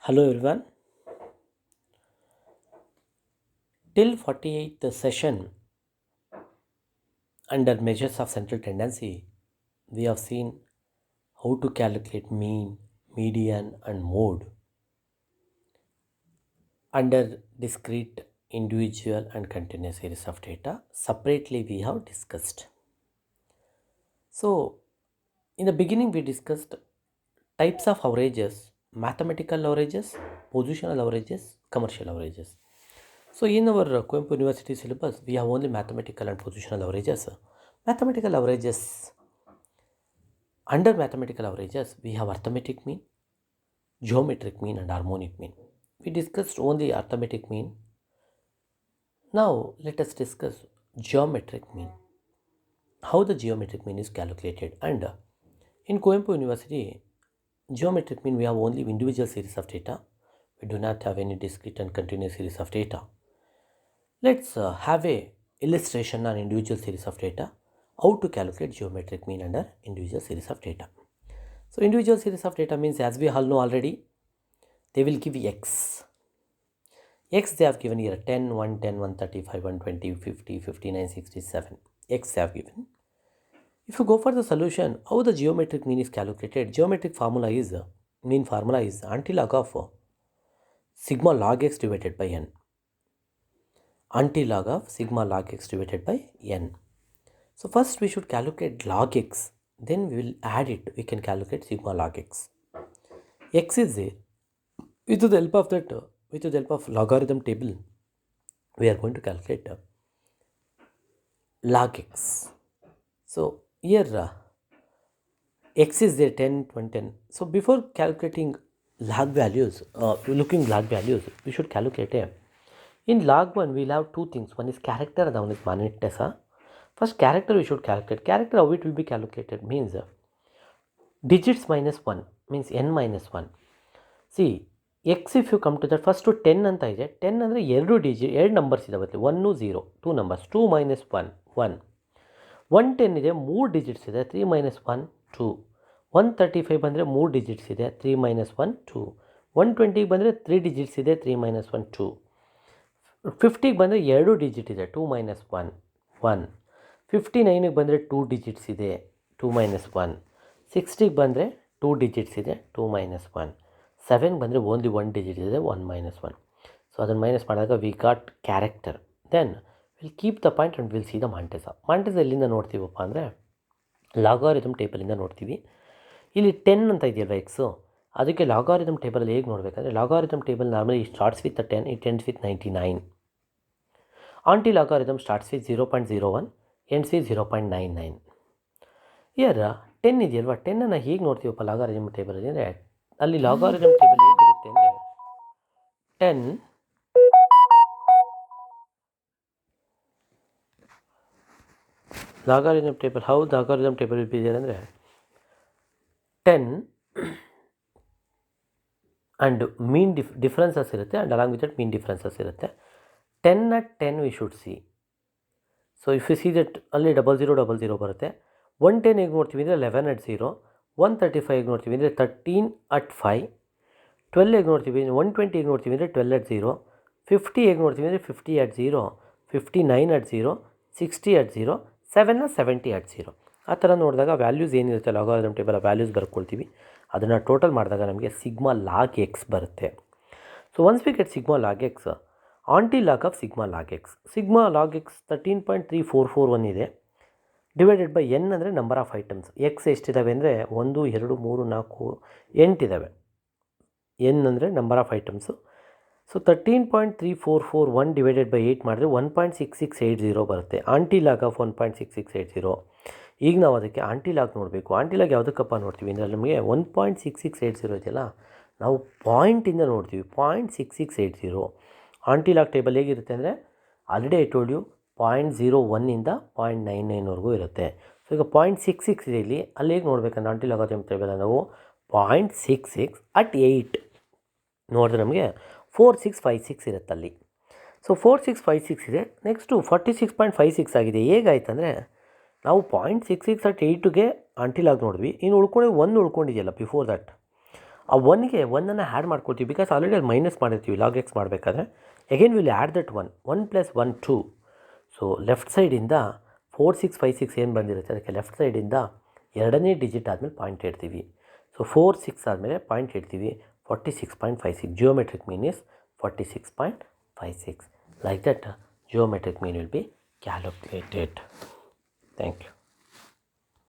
Hello everyone. Till 48th session under measures of central tendency, we have seen how to calculate mean, median and mode under discrete, individual and continuous series of data. Separately we have discussed. So in the beginning we discussed types of averages, mathematical averages, positional averages, commercial averages. So in our Coimbatore University syllabus, we have only mathematical and positional averages. Mathematical averages, under mathematical averages, we have arithmetic mean, geometric mean and harmonic mean. We discussed only arithmetic mean. Now let us discuss geometric mean. How the geometric mean is calculated. And in Coimbatore University, geometric mean we have only individual series of data. We do not have any discrete and continuous series of data. Let's have a illustration on individual series of data. How to calculate geometric mean under individual series of data. So individual series of data means, as we all know already, they will give x. X they have given here 10, 110, 135, 120, 50, 59, 67. X they have given. If you go for the solution, how the geometric mean is calculated? Geometric formula is, mean formula is antilog of sigma log x divided by n. Antilog of sigma log x divided by n. So first we should calculate log x, then we will add it, we can calculate sigma log x. X is there. With the help of that, with the help of logarithm table, we are going to calculate log x. So here x is there 10, 20, 10. So before calculating log values, looking log values, we should calculate in log 1 we will have two things. One is character and one is Manitessa. First character we should calculate. Character, how it will be calculated means digits minus 1 means n minus 1. See, x if you come to that, first to 10 ಅಂತ ಇದೆ. 10 ಅಂದರೆ ಎರಡು numbers ಇದಾವೆ, 1 0, 2 numbers, 2 minus 1 1. 110 ಇದೆ, 3 digits ಇದೆ, 3 minus 1 2. 135 ಬಂದರೆ 3 digits ಇದೆ, 3 minus 1 2. 120 ಬಂದರೆ 3 ಡಿಜಿಟ್ಸ್ ಇದೆ, 3 minus 1 2. 50 ಬಂದರೆ 2 ಡಿಜಿಟ್ ಇದೆ, 2 minus 1 1. 59ಗೆ ಬಂದರೆ 2 ಡಿಜಿಟ್ಸ್ ಇದೆ, 2 minus 1. 60ಗೆ ಬಂದರೆ 2 ಡಿಜಿಟ್ಸ್ ಇದೆ, 2 minus 1. 7 ಬಂದರೆ ಓನ್ಲಿ 1 ಡಿಜಿಟ್ ಇದೆ, 1 minus 1. ಸೊ ಅದನ್ನು ಮೈನಸ್ ಮಾಡಿದಾಗ we got character. Then will keep the point and will see the mantissa. Mantissa ಎಲ್ಲಿಂದ ನೋಡ್ತೀವಪ್ಪ ಅಂದರೆ ಲಾಗಾರಿದಮ್ ಟೇಬಲಿಂದ ನೋಡ್ತೀವಿ. ಇಲ್ಲಿ 10 ಅಂತ ಇದೆಯಲ್ವ ಎಕ್ಸು, ಅದಕ್ಕೆ ಲಾಗಾರಿದಮ್ ಟೇಬಲಲ್ಲಿ ಹೇಗೆ ನೋಡಬೇಕಂದ್ರೆ, logarithm table normally starts with 10, it ends with 99. Antilogarithm starts with 0.01, ends with 0.99. Here 10 ಇದೆಯಲ್ವ, 10ಅನ್ನು ಹೇಗೆ ನೋಡ್ತೀವಪ್ಪ ಲಾಗಾರಿದಮ್ ಟೇಬಲಲ್ಲಿ ಅಂದರೆ, ಅಲ್ಲಿ ಲಾಗಾರಿದಮ್ ಟೇಬಲ್ ಹೇಗಿರುತ್ತೆ ಅಂದರೆ 10 logarithm table, how logarithm table will be there ಅಂದರೆ 10 ಆ್ಯಂಡ್ ಮೀನ್ ಡಿಫ್ರೆನ್ಸಸ್ ಇರುತ್ತೆ, and along with that mean differences ಇರುತ್ತೆ. 10 at 10 we should see. So if you see that ಅಲ್ಲಿ 0000 ಬರುತ್ತೆ. 110 ಹೇಗೆ ನೋಡ್ತೀವಿ ಅಂದರೆ 11 at 0. 135 ಹೇಗೆ ನೋಡ್ತೀವಿ ಅಂದರೆ 13 at 5. 12 ಹೇಗೆ ನೋಡ್ತೀವಿ, 120 ಹೇಗೆ ನೋಡ್ತೀವಿ ಅಂದರೆ 12 at 0. 50 ಹೇಗೆ ನೋಡ್ತೀವಿ ಅಂದರೆ 50 at 0. 59 at 0. 60 at 0. 7 70 at 0. ಆ ಥರ ನೋಡಿದಾಗ ವ್ಯಾಲ್ಯೂಸ್ ಏನಿರುತ್ತೆ ಲಾಗಾರಿದಮ್ ಟೇಬಲ್, ಆ ವ್ಯಾಲ್ಯೂಸ್ ಬರ್ಕೊಳ್ತೀವಿ. ಅದನ್ನು ಟೋಟಲ್ ಮಾಡಿದಾಗ ನಮಗೆ ಸಿಗ್ಮಾ ಲಾಗ್ ಎಕ್ಸ್ ಬರುತ್ತೆ. So once we get sigma log X, aunty log of sigma log X, sigma log X 13.3441 ಇದೆ, ಡಿವೈಡೆಡ್ ಬೈ ಎನ್ ಅಂದರೆ ನಂಬರ್ ಆಫ್ ಐಟಮ್ಸ್. ಎಕ್ಸ್ ಎಷ್ಟಿದ್ದಾವೆ ಅಂದರೆ 1 2 3 4 8 ಇದ್ದಾವೆ. ಎನ್ ಅಂದರೆ number of items. So 13.3441 divided by 8 ಮಾಡಿದ್ರೆ 1.6680 ಬರುತ್ತೆ. Aunty log of 1.6680. ಈಗ ನಾವು ಅದಕ್ಕೆ ಆಂಟಿ ಲಾಗ್ ನೋಡಬೇಕು. ಆಂಟಿ ಲಾಗ್ ಯಾವುದಕ್ಕಪ್ಪ ನೋಡ್ತೀವಿ ಅಂದರೆ ನಮಗೆ 1.6680 ಇದೆಯಲ್ಲ, ನಾವು ಪಾಯಿಂಟಿಂದ ನೋಡ್ತೀವಿ, 0.6680. ಆಂಟಿ ಲಾಗ್ ಟೇಬಲ್ ಹೇಗಿರುತ್ತೆ ಅಂದರೆ ಆಲ್ರೆಡಿ ಐ ಟೋಲ್ಡ್ ಯು 0.01ಇಂದ 0.99ವರೆಗೂ ಇರುತ್ತೆ. ಸೊ ಈಗ 0.66 ಇದೆ ಇಲ್ಲಿ, ಅಲ್ಲಿ ಹೇಗೆ ನೋಡಬೇಕಂದ್ರೆ ಆಂಟಿ ಲಾಗ್ ಟೇಬಲ್ ನಾವು 0.66 at 8 ನೋಡಿದ್ರೆ ನಮಗೆ 4656 ಇರುತ್ತೆ ಅಲ್ಲಿ. ಸೊ 4656 ಇದೆ. ನೆಕ್ಸ್ಟು 46.56 ಆಗಿದೆ. ಹೇಗಾಯ್ತಂದರೆ ನಾವು 0.66 at 8ಗೆ ಆಂಟಿ ಲಾಗ್ ನೋಡಿದ್ವಿ, ಇನ್ನು ಉಳ್ಕೊಂಡು 1 ಉಳ್ಕೊಂಡಿದೆಯಲ್ಲ ಬಿಫೋರ್ ದಟ್, ಆ ಒನ್ಗೆ ಒನ್ನನ್ನು ಆ್ಯಡ್ ಮಾಡ್ಕೊಳ್ತೀವಿ, ಬಿಕಾಸ್ ಆಲ್ರೆಡಿ ಅಲ್ಲಿ ಮೈನಸ್ ಮಾಡಿರ್ತೀವಿ ಲಾಗ್ ಎಕ್ಸ್ ಮಾಡಬೇಕಾದ್ರೆ. Again will add that one plus 1 2. So left ಸೈಡಿಂದ 4 6 5 6 ಏನು ಬಂದಿರುತ್ತೆ ಅದಕ್ಕೆ ಲೆಫ್ಟ್ ಸೈಡಿಂದ ಎರಡನೇ ಡಿಜಿಟ್ ಆದಮೇಲೆ ಪಾಯಿಂಟ್ ಇಡ್ತೀವಿ. ಸೊ 4 6 ಆದಮೇಲೆ ಪಾಯಿಂಟ್ ಇಡ್ತೀವಿ 46.56. Geometric mean is 46.56. Like that, geometric mean will be calculated. Thank you.